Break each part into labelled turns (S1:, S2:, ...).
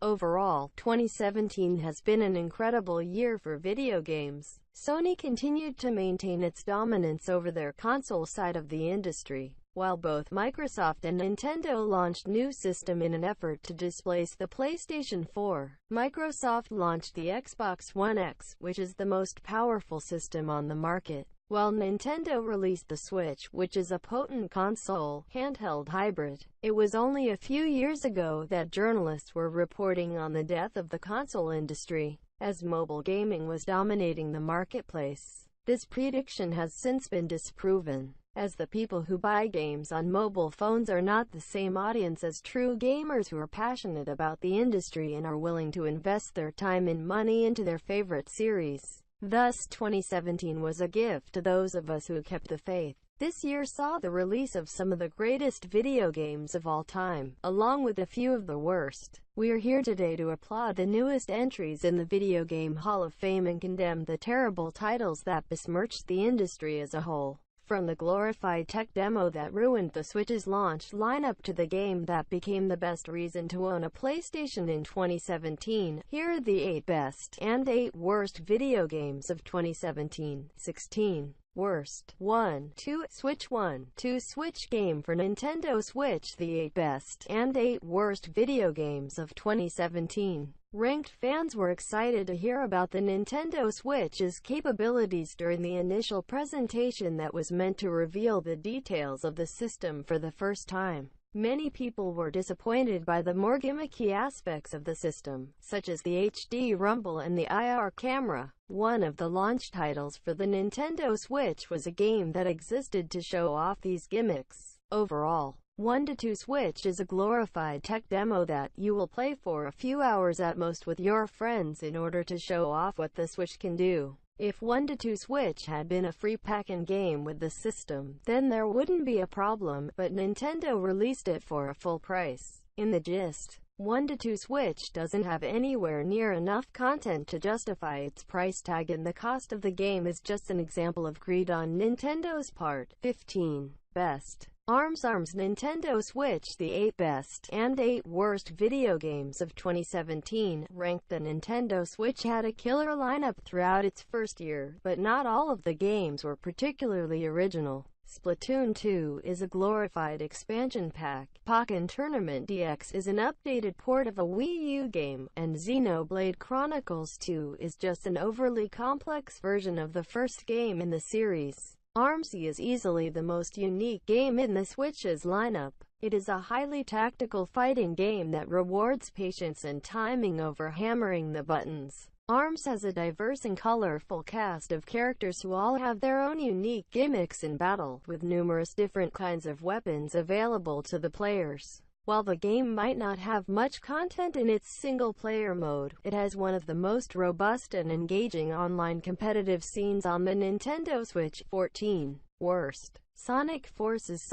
S1: Overall, 2017 has been an incredible year for video games. Sony continued to maintain its dominance over their console side of the industry, while both Microsoft and Nintendo launched new system in an effort to displace the PlayStation 4. Microsoft launched the Xbox One X, which is the most powerful system on the market, while Nintendo released the Switch, which is a potent console, handheld hybrid. It was only a few years ago that journalists were reporting on the death of the console industry, as mobile gaming was dominating the marketplace. This prediction has since been disproven, as the people who buy games on mobile phones are not the same audience as true gamers who are passionate about the industry and are willing to invest their time and money into their favorite series. Thus, 2017 was a gift to those of us who kept the faith. This year saw the release of some of the greatest video games of all time, along with a few of the worst. We are here today to applaud the newest entries in the Video Game Hall of Fame and condemn the terrible titles that besmirched the industry as a whole. From the glorified tech demo that ruined the Switch's launch lineup to the game that became the best reason to own a PlayStation in 2017, here are the 8 best and 8 worst video games of 2017. 16. Worst. 1. 2. Switch 1. 2. Switch game for Nintendo Switch. The 8 best and 8 worst video games of 2017. Ranked fans were excited to hear about the Nintendo Switch's capabilities during the initial presentation that was meant to reveal the details of the system for the first time. Many people were disappointed by the more gimmicky aspects of the system, such as the HD rumble and the IR camera. One of the launch titles for the Nintendo Switch was a game that existed to show off these gimmicks. Overall, 1 to 2 Switch is a glorified tech demo that you will play for a few hours at most with your friends in order to show off what the Switch can do. If 1 to 2 Switch had been a free pack-in game with the system, then there wouldn't be a problem, but Nintendo released it for a full price. In the gist, 1 to 2 Switch doesn't have anywhere near enough content to justify its price tag, and the cost of the game is just an example of greed on Nintendo's part. 15. Best. ARMS Nintendo Switch. The 8 best and 8 worst video games of 2017 ranked. The Nintendo Switch had a killer lineup throughout its first year, but not all of the games were particularly original. Splatoon 2 is a glorified expansion pack. Pokken Tournament DX is an updated port of a Wii U game, and Xenoblade Chronicles 2 is just an overly complex version of the first game in the series. ARMS is easily the most unique game in the Switch's lineup. It is a highly tactical fighting game that rewards patience and timing over hammering the buttons. ARMS has a diverse and colorful cast of characters who all have their own unique gimmicks in battle, with numerous different kinds of weapons available to the players. While the game might not have much content in its single-player mode, it has one of the most robust and engaging online competitive scenes on the Nintendo Switch. 14. Worst. Sonic Forces.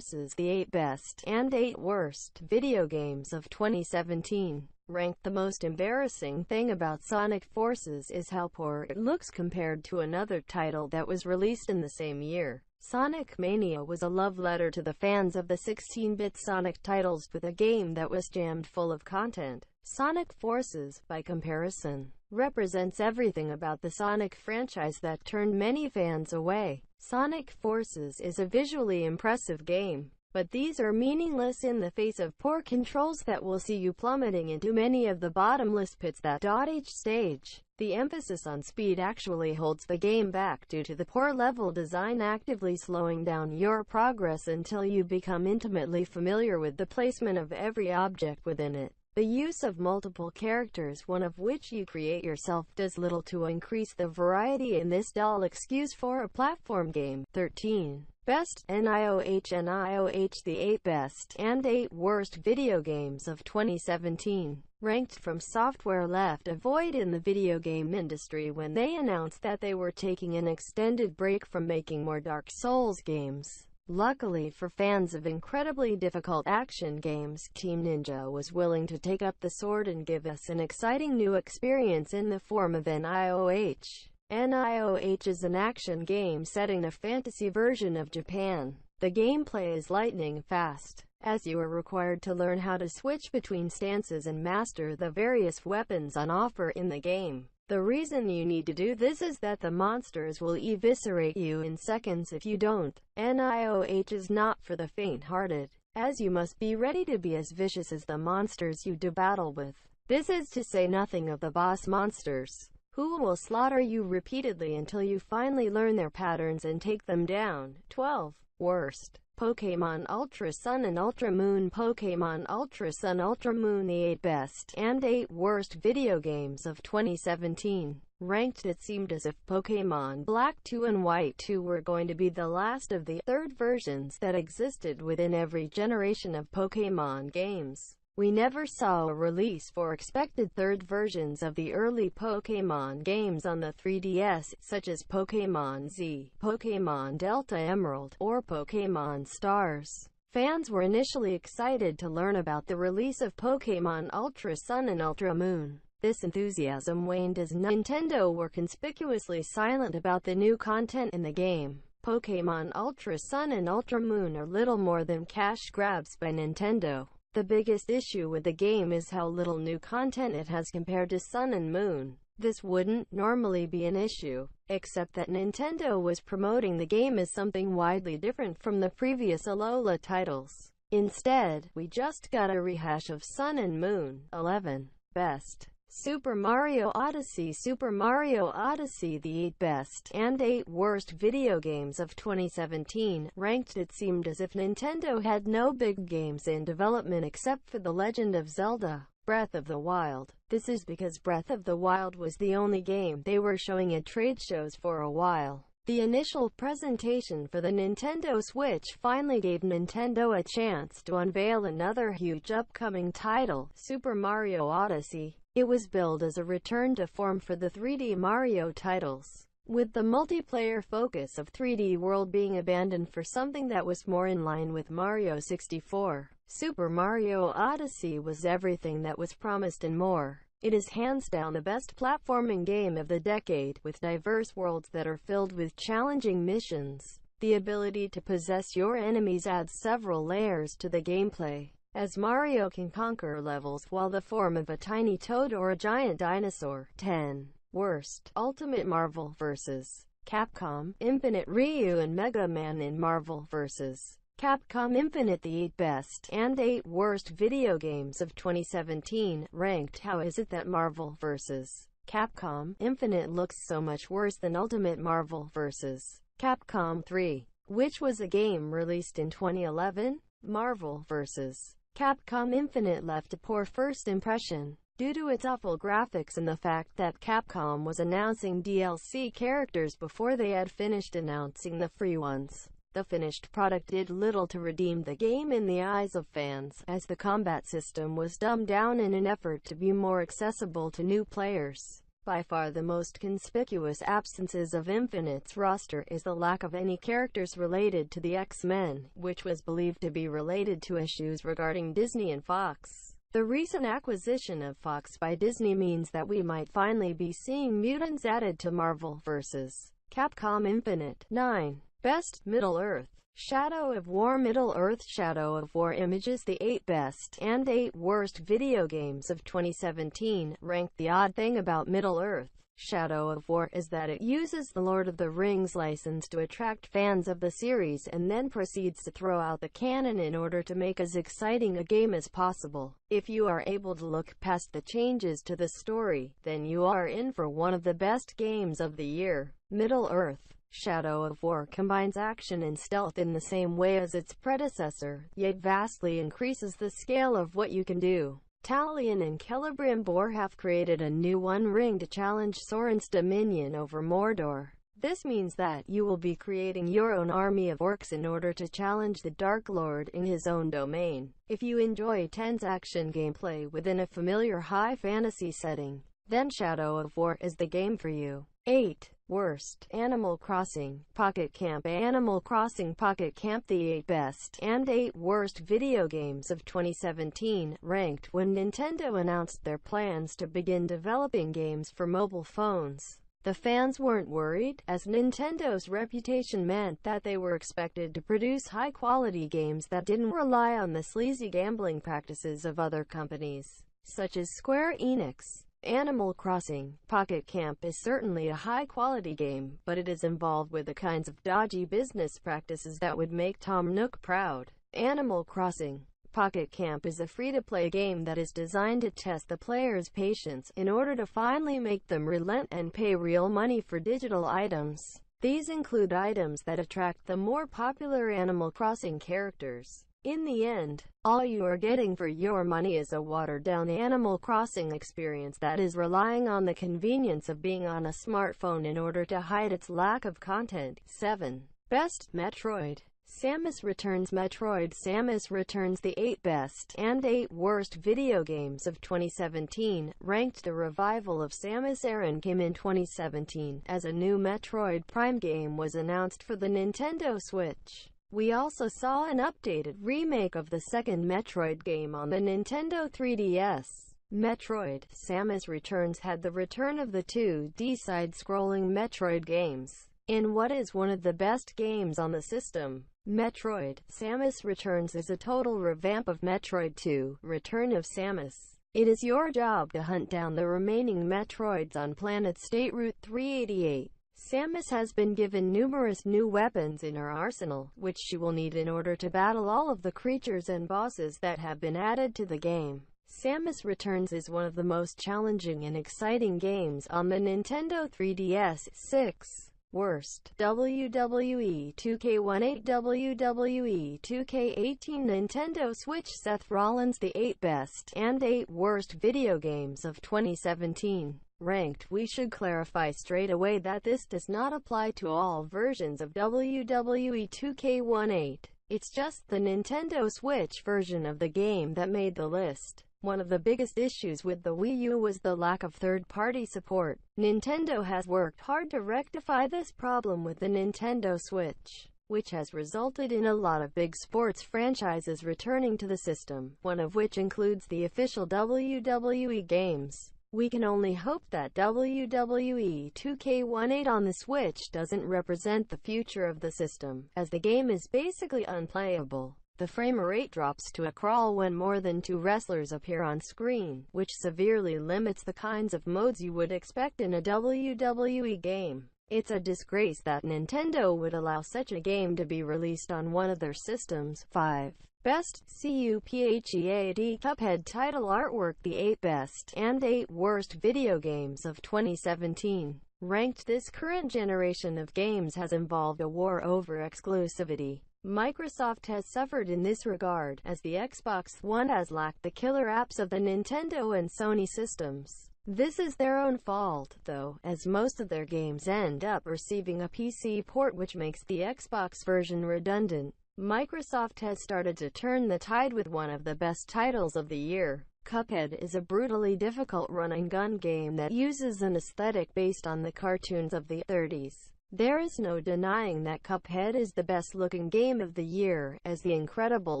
S1: The 8 best and 8 worst video games of 2017. Ranked. The most embarrassing thing about Sonic Forces is how poor it looks compared to another title that was released in the same year. Sonic Mania was a love letter to the fans of the 16-bit Sonic titles, with a game that was jammed full of content. Sonic Forces, by comparison, represents everything about the Sonic franchise that turned many fans away. Sonic Forces is a visually impressive game, but these are meaningless in the face of poor controls that will see you plummeting into many of the bottomless pits that dot each stage. The emphasis on speed actually holds the game back due to the poor level design, actively slowing down your progress until you become intimately familiar with the placement of every object within it. The use of multiple characters, one of which you create yourself, does little to increase the variety in this dull excuse for a platform game. 13. Best. NIOH. The 8 best and 8 worst video games of 2017. Ranked. From Software left a void in the video game industry when they announced that they were taking an extended break from making more Dark Souls games. Luckily for fans of incredibly difficult action games, Team Ninja was willing to take up the sword and give us an exciting new experience in the form of NIOH. NIOH is an action game set in a fantasy version of Japan. The gameplay is lightning fast, as you are required to learn how to switch between stances and master the various weapons on offer in the game. The reason you need to do this is that the monsters will eviscerate you in seconds if you don't. NIOH is not for the faint-hearted, as you must be ready to be as vicious as the monsters you do battle with. This is to say nothing of the boss monsters, who will slaughter you repeatedly until you finally learn their patterns and take them down. 12. Worst. Pokémon Ultra Sun and Ultra Moon. Pokémon Ultra Sun Ultra Moon, the 8 best and 8 worst video games of 2017. Ranked. It seemed as if Pokémon Black 2 and White 2 were going to be the last of the third versions that existed within every generation of Pokémon games. We never saw a release for expected third versions of the early Pokémon games on the 3DS, such as Pokémon Z, Pokémon Delta Emerald, or Pokémon Stars. Fans were initially excited to learn about the release of Pokémon Ultra Sun and Ultra Moon. This enthusiasm waned as Nintendo were conspicuously silent about the new content in the game. Pokémon Ultra Sun and Ultra Moon are little more than cash grabs by Nintendo. The biggest issue with the game is how little new content it has compared to Sun and Moon. This wouldn't normally be an issue, except that Nintendo was promoting the game as something widely different from the previous Alola titles. Instead, we just got a rehash of Sun and Moon. 11. Best. Super Mario Odyssey. Super Mario Odyssey, the 8 best and 8 worst video games of 2017. Ranked. It seemed as if Nintendo had no big games in development except for The Legend of Zelda: Breath of the Wild. This is because Breath of the Wild was the only game they were showing at trade shows for a while. The initial presentation for the Nintendo Switch finally gave Nintendo a chance to unveil another huge upcoming title, Super Mario Odyssey. It was billed as a return to form for the 3D Mario titles, with the multiplayer focus of 3D World being abandoned for something that was more in line with Mario 64. Super Mario Odyssey was everything that was promised and more. It is hands down the best platforming game of the decade, with diverse worlds that are filled with challenging missions. The ability to possess your enemies adds several layers to the gameplay, as Mario can conquer levels while the form of a tiny toad or a giant dinosaur. 10. Worst. Ultimate Marvel vs. Capcom Infinite. Ryu and Mega Man in Marvel vs. Capcom Infinite, the 8 best and 8 worst video games of 2017. Ranked. How is it that Marvel vs. Capcom Infinite looks so much worse than Ultimate Marvel vs. Capcom 3, which was a game released in 2011? Marvel vs. Capcom Infinite left a poor first impression, due to its awful graphics and the fact that Capcom was announcing DLC characters before they had finished announcing the free ones. The finished product did little to redeem the game in the eyes of fans, as the combat system was dumbed down in an effort to be more accessible to new players. By far the most conspicuous absences of Infinite's roster is the lack of any characters related to the X-Men, which was believed to be related to issues regarding Disney and Fox. The recent acquisition of Fox by Disney means that we might finally be seeing mutants added to Marvel vs. Capcom Infinite. 9. Best. Middle-earth. Shadow of War. Middle-earth Shadow of War Images, the 8 best and 8 worst video games of 2017. Ranked. The odd thing about Middle-earth Shadow of War is that it uses the Lord of the Rings license to attract fans of the series and then proceeds to throw out the canon in order to make as exciting a game as possible. If you are able to look past the changes to the story, then you are in for one of the best games of the year. Middle-earth Shadow of War combines action and stealth in the same way as its predecessor, yet vastly increases the scale of what you can do. Talion and Celebrimbor have created a new One Ring to challenge Sauron's dominion over Mordor. This means that you will be creating your own army of orcs in order to challenge the Dark Lord in his own domain. If you enjoy tense action gameplay within a familiar high fantasy setting, then Shadow of War is the game for you. 8. Worst. Animal Crossing Pocket Camp. Animal Crossing Pocket Camp, the 8 best and 8 worst video games of 2017. Ranked. When Nintendo announced their plans to begin developing games for mobile phones, The fans weren't worried, as Nintendo's reputation meant that they were expected to produce high-quality games that didn't rely on the sleazy gambling practices of other companies, such as Square Enix. Animal Crossing Pocket Camp is certainly a high-quality game, but it is involved with the kinds of dodgy business practices that would make Tom Nook proud. Animal Crossing Pocket Camp is a free-to-play game that is designed to test the player's patience in order to finally make them relent and pay real money for digital items. These include items that attract the more popular Animal Crossing characters. In the end, all you are getting for your money is a watered-down Animal Crossing experience that is relying on the convenience of being on a smartphone in order to hide its lack of content. 7. Best Metroid Samus Returns Metroid Samus Returns, the 8 best and 8 worst video games of 2017, ranked. The revival of Samus Aran came in 2017, as a new Metroid Prime game was announced for the Nintendo Switch. We also saw an updated remake of the second Metroid game on the Nintendo 3DS. Metroid Samus Returns had the return of the 2D side-scrolling Metroid games, in what is one of the best games on the system. Metroid Samus Returns is a total revamp of Metroid 2, Return of Samus. It is your job to hunt down the remaining Metroids on Planet State Route 388. Samus has been given numerous new weapons in her arsenal, which she will need in order to battle all of the creatures and bosses that have been added to the game. Samus Returns is one of the most challenging and exciting games on the Nintendo 3DS. 6. Worst WWE 2K18 WWE 2K18 Nintendo Switch Seth Rollins, the 8 best and 8 worst video games of 2017, ranked. We should clarify straight away that this does not apply to all versions of WWE 2K18. It's just the Nintendo Switch version of the game that made the list. One of the biggest issues with the Wii U was the lack of third-party support. Nintendo has worked hard to rectify this problem with the Nintendo Switch, which has resulted in a lot of big sports franchises returning to the system, one of which includes the official WWE games. We can only hope that WWE 2K18 on the Switch doesn't represent the future of the system, as the game is basically unplayable. The frame rate drops to a crawl when more than 2 wrestlers appear on screen, which severely limits the kinds of modes you would expect in a WWE game. It's a disgrace that Nintendo would allow such a game to be released on one of their systems. 5. Best CUPHEAD Cuphead title artwork, the 8 best and 8 worst video games of 2017, ranked. This current generation of games has involved a war over exclusivity. Microsoft has suffered in this regard, as the Xbox One has lacked the killer apps of the Nintendo and Sony systems. This is their own fault, though, as most of their games end up receiving a PC port, which makes the Xbox version redundant. Microsoft has started to turn the tide with one of the best titles of the year. Cuphead is a brutally difficult run-and-gun game that uses an aesthetic based on the cartoons of the 30s. There is no denying that Cuphead is the best-looking game of the year, as the incredible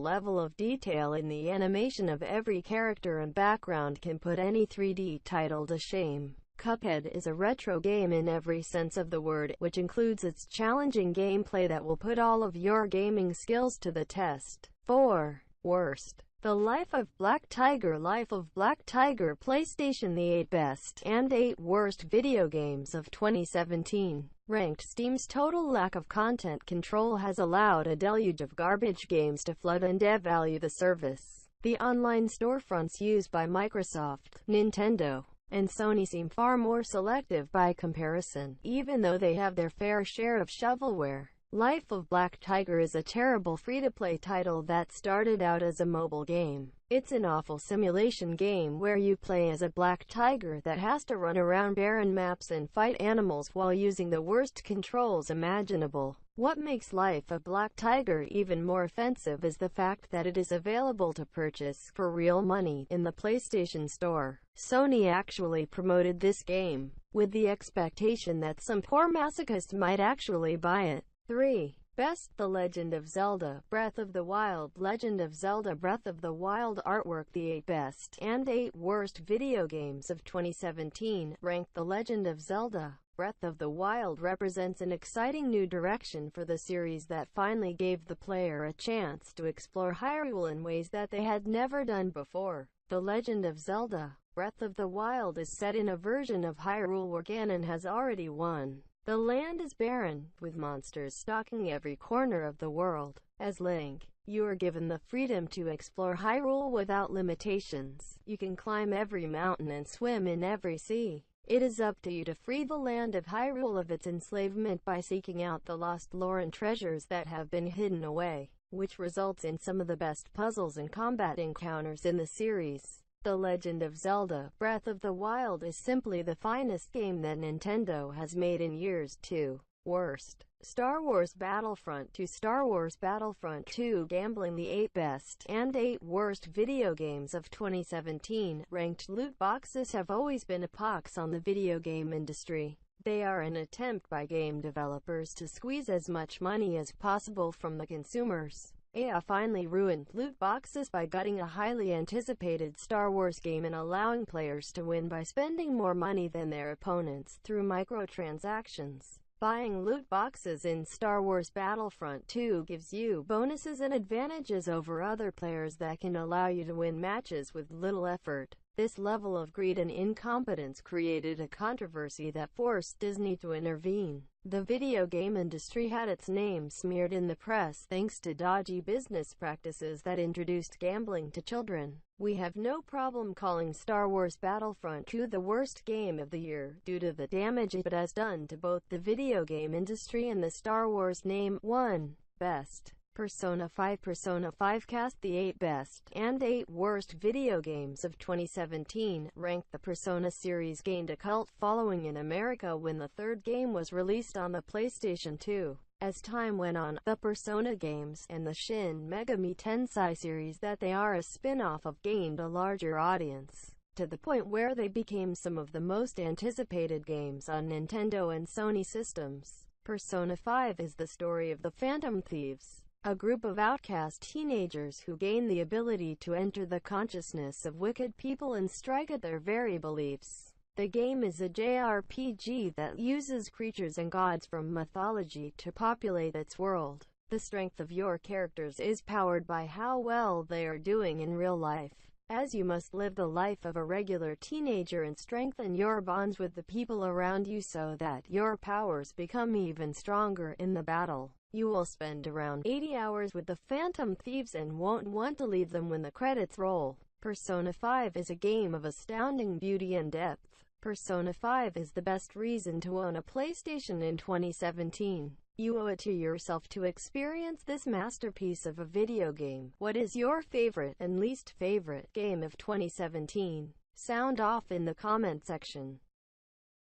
S1: level of detail in the animation of every character and background can put any 3D title to shame. Cuphead is a retro game in every sense of the word, which includes its challenging gameplay that will put all of your gaming skills to the test. 4. Worst. The Life of Black Tiger PlayStation, the 8 best and 8 worst video games of 2017, ranked. Steam's total lack of content control has allowed a deluge of garbage games to flood and devalue the service. The online storefronts used by Microsoft, Nintendo, and Sony seem far more selective by comparison, even though they have their fair share of shovelware. Life of Black Tiger is a terrible free-to-play title that started out as a mobile game. It's an awful simulation game where you play as a black tiger that has to run around barren maps and fight animals while using the worst controls imaginable. What makes Life of Black Tiger even more offensive is the fact that it is available to purchase for real money in the PlayStation Store. Sony actually promoted this game, with the expectation that some poor masochist might actually buy it. 3. Best. The Legend of Zelda Breath of the Wild Legend of Zelda Breath of the Wild artwork, the 8 best and 8 worst video games of 2017, ranked. The Legend of Zelda Breath of the Wild represents an exciting new direction for the series that finally gave the player a chance to explore Hyrule in ways that they had never done before. The Legend of Zelda: Breath of the Wild is set in a version of Hyrule where Ganon has already won. The land is barren, with monsters stalking every corner of the world. As Link, you are given the freedom to explore Hyrule without limitations. You can climb every mountain and swim in every sea. It is up to you to free the land of Hyrule of its enslavement by seeking out the lost lore and treasures that have been hidden away, which results in some of the best puzzles and combat encounters in the series. The Legend of Zelda: Breath of the Wild is simply the finest game that Nintendo has made in years. 2. Worst. Star Wars Battlefront 2. Star Wars Battlefront 2 Gambling. The 8 best and 8 worst video games of 2017. Ranked loot boxes have always been a pox on the video game industry. They are an attempt by game developers to squeeze as much money as possible from the consumers. EA finally ruined loot boxes by gutting a highly anticipated Star Wars game and allowing players to win by spending more money than their opponents through microtransactions. Buying loot boxes in Star Wars Battlefront 2 gives you bonuses and advantages over other players that can allow you to win matches with little effort. This level of greed and incompetence created a controversy that forced Disney to intervene. The video game industry had its name smeared in the press thanks to dodgy business practices that introduced gambling to children. We have no problem calling Star Wars Battlefront 2 the worst game of the year, due to the damage it has done to both the video game industry and the Star Wars name. 1. Best. Persona 5. Persona 5 cast the 8 best and 8 worst video games of 2017. Ranked. The Persona series gained a cult following in America when the third game was released on the PlayStation 2. As time went on, the Persona games, and the Shin Megami Tensei series that they are a spin-off of, gained a larger audience, to the point where they became some of the most anticipated games on Nintendo and Sony systems. Persona 5 is the story of the Phantom Thieves, a group of outcast teenagers who gain the ability to enter the consciousness of wicked people and strike at their very beliefs. The game is a JRPG that uses creatures and gods from mythology to populate its world. The strength of your characters is powered by how well they are doing in real life, as you must live the life of a regular teenager and strengthen your bonds with the people around you so that your powers become even stronger in the battle. You will spend around 80 hours with the Phantom Thieves and won't want to leave them when the credits roll. Persona 5 is a game of astounding beauty and depth. Persona 5 is the best reason to own a PlayStation in 2017. You owe it to yourself to experience this masterpiece of a video game. What is your favorite and least favorite game of 2017? Sound off in the comment section.